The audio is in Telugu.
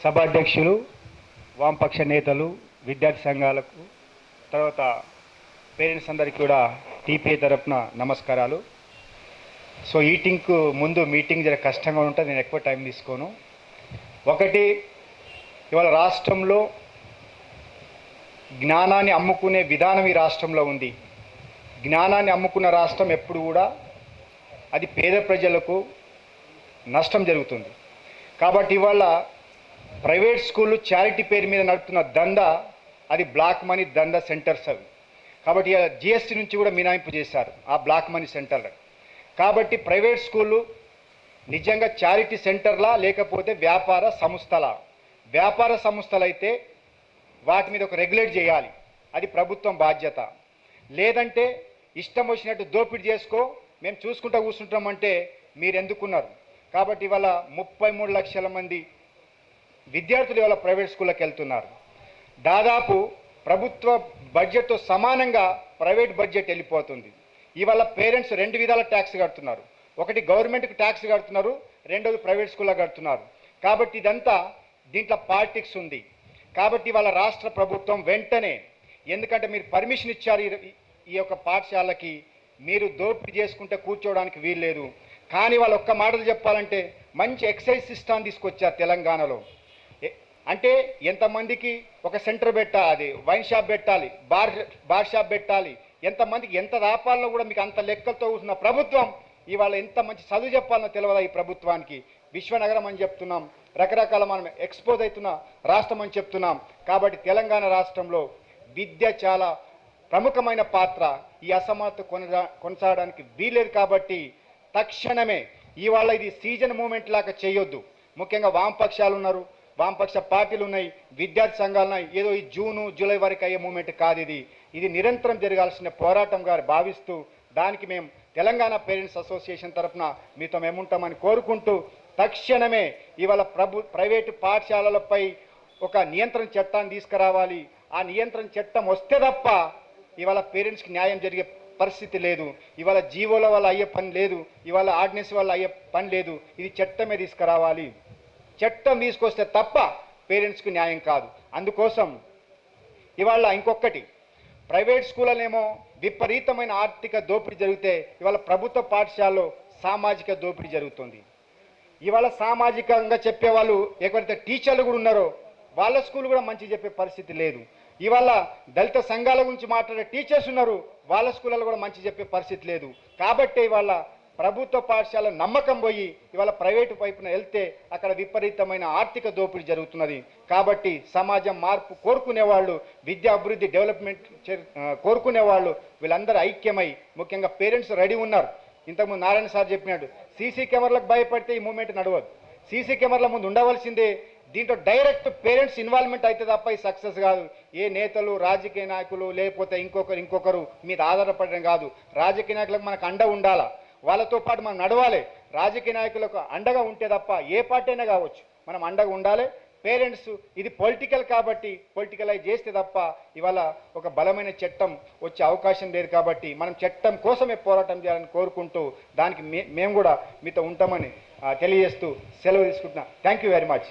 సభాధ్యక్షులు, వామపక్ష నేతలు, విద్యార్థి సంఘాలకు, తర్వాత పేరెంట్స్ అందరికీ కూడా టీపీఏ తరపున నమస్కారాలు. సో ఈటింగ్కు ముందు మీటింగ్ జర కష్టంగా ఉంటుంది, నేను ఎక్కువ టైం తీసుకోను. ఒకటి, ఇవాళ రాష్ట్రంలో జ్ఞానాన్ని అమ్ముకునే విధానం ఈ రాష్ట్రంలో ఉంది. జ్ఞానాన్ని అమ్ముకున్న రాష్ట్రం ఎప్పుడు కూడా అది పేద ప్రజలకు నష్టం జరుగుతుంది. కాబట్టి ఇవాళ ప్రైవేట్ స్కూళ్ళు చారిటీ పేరు మీద నడుపుతున్న దందా అది బ్లాక్ మనీ దందా సెంటర్స్ అవి. కాబట్టి జిఎస్టీ నుంచి కూడా మినహాయింపు చేశారు ఆ బ్లాక్ మనీ సెంటర్లు. కాబట్టి ప్రైవేట్ స్కూళ్ళు నిజంగా చారిటీ సెంటర్లా లేకపోతే వ్యాపార సంస్థలా? వ్యాపార సంస్థలైతే వాటి మీద ఒక రెగ్యులేట్ చేయాలి, అది ప్రభుత్వం బాధ్యత. లేదంటే ఇష్టం వచ్చినట్టు దోపిడీ చేసుకో, మేము చూసుకుంటూ కూర్చుంటామంటే మీరు ఎందుకున్నారు? కాబట్టి ఇవాళ 33 లక్షల మంది విద్యార్థులు ఇవాళ ప్రైవేట్ స్కూళ్ళకి వెళ్తున్నారు. దాదాపు ప్రభుత్వ బడ్జెట్తో సమానంగా ప్రైవేట్ బడ్జెట్ వెళ్ళిపోతుంది. ఇవాళ పేరెంట్స్ 2 విధాల ట్యాక్స్ కడుతున్నారు. ఒకటి గవర్నమెంట్కి ట్యాక్స్ కడుతున్నారు, రెండోది ప్రైవేట్ స్కూల్లో కడుతున్నారు. కాబట్టి ఇదంతా దీంట్లో పాలిటిక్స్ ఉంది. కాబట్టి ఇవాళ రాష్ట్ర ప్రభుత్వం వెంటనే, ఎందుకంటే మీరు పర్మిషన్ ఇచ్చారు ఈ యొక్క పాఠశాలకి, మీరు దోపిడీ చేసుకుంటే కూర్చోవడానికి వీల్లేదు. కానీ వాళ్ళు ఒక్క మాటలు చెప్పాలంటే మంచి ఎక్సైజ్ సిస్టమ్ తీసుకొచ్చారు తెలంగాణలో. అంటే ఎంతమందికి ఒక సెంటర్ పెట్టాలి, వైన్ షాప్ పెట్టాలి, బార్ షాప్ పెట్టాలి, ఎంతమందికి ఎంత రాపాలనో కూడా మీకు అంత లెక్కలతో కూర్చున్న ప్రభుత్వం ఇవాళ ఎంత మంచి చదువు చెప్పాలనో తెలియదా ఈ ప్రభుత్వానికి? విశ్వనగరం అని చెప్తున్నాం, రకరకాల మనం ఎక్స్పోజ్ అవుతున్న రాష్ట్రం అని చెప్తున్నాం. కాబట్టి తెలంగాణ రాష్ట్రంలో విద్య చాలా ప్రముఖమైన పాత్ర. ఈ అసమానత కొనసాగడానికి వీలేదు. కాబట్టి తక్షణమే ఇవాళ ఇది సీజన్ మూమెంట్ లాగా చేయొద్దు. ముఖ్యంగా వామపక్షాలు ఉన్నారు, వామపక్ష పార్టీలు ఉన్నాయి, విద్యార్థి సంఘాలు ఉన్నాయి. ఏదో ఈ జూను జూలై వరకు అయ్యే మూమెంట్ కాదు ఇది. ఇది నిరంతరం జరగాల్సిన పోరాటంగా భావిస్తూ దానికి మేము తెలంగాణ పేరెంట్స్ అసోసియేషన్ తరఫున మీతో మేముంటామని కోరుకుంటూ తక్షణమే ఇవాళ ప్రైవేటు పాఠశాలలపై ఒక నియంత్రణ చట్టాన్ని తీసుకురావాలి. ఆ నియంత్రణ చట్టం వస్తే తప్ప ఇవాళ పేరెంట్స్కి న్యాయం జరిగే పరిస్థితి లేదు. ఇవాళ జీవోల వల్ల అయ్యే పని లేదు, ఇవాళ ఆర్డినెన్స్ వల్ల అయ్యే పని లేదు. ఇది చట్టమే తీసుకురావాలి. చట్టం తీసుకొస్తే తప్ప పేరెంట్స్కి న్యాయం కాదు. అందుకోసం ఇవాళ ఇంకొకటి, ప్రైవేట్ స్కూళ్ళనేమో విపరీతమైన ఆర్థిక దోపిడీ జరిగితే ఇవాళ ప్రభుత్వ పాఠశాలలో సామాజిక దోపిడీ జరుగుతుంది. ఇవాళ సామాజికంగా చెప్పేవాళ్ళు ఎవరైతే టీచర్లు కూడా ఉన్నారో వాళ్ళ స్కూల్ కూడా మంచి చెప్పే పరిస్థితి లేదు. ఇవాళ దళిత సంఘాల గురించి మాట్లాడే టీచర్స్ ఉన్నారు, వాళ్ళ స్కూళ్ళలో కూడా మంచి చెప్పే పరిస్థితి లేదు. కాబట్టి ఇవాళ ప్రభుత్వ పాఠశాల నమ్మకం పోయి ఇవాళ ప్రైవేటు వైపున వెళ్తే అక్కడ విపరీతమైన ఆర్థిక దోపిడీ జరుగుతున్నది. కాబట్టి సమాజం మార్పు కోరుకునేవాళ్ళు, విద్యా అభివృద్ధి డెవలప్మెంట్ కోరుకునేవాళ్ళు వీళ్ళందరూ ఐక్యమై, ముఖ్యంగా పేరెంట్స్ రెడీ ఉన్నారు. ఇంతకుముందు నారాయణ సార్ చెప్పినాడు, సీసీ కెమెరాలకు భయపడితే ఈ మూమెంట్ నడవదు. సీసీ కెమెరాల ముందు ఉండవలసిందే. దీంట్లో డైరెక్ట్ పేరెంట్స్ ఇన్వాల్వ్మెంట్ అయితే తప్ప ఈ సక్సెస్ కాదు. ఏ నేతలు, రాజకీయ నాయకులు లేకపోతే ఇంకొకరు మీద ఆధారపడడం కాదు. రాజకీయ నాయకులకు మనకు అండ ఉండాలా, వాళ్ళతో పాటు మనం నడవాలి. రాజకీయ నాయకులకు అండగా ఉంటే తప్ప ఏ పార్టీ అయినా కావచ్చు, మనం అండగా ఉండాలి. పేరెంట్స్ ఇది పొలిటికల్ కాబట్టి పొలిటికలైజ్ చేస్తే తప్ప ఇవాళ ఒక బలమైన చట్టం వచ్చే అవకాశం లేదు. కాబట్టి మనం చట్టం కోసమే పోరాటం చేయాలని కోరుకుంటూ దానికి మేము కూడా మీతో ఉంటామని తెలియజేస్తూ సెలవు తీసుకుంటున్నా. Thank you very much.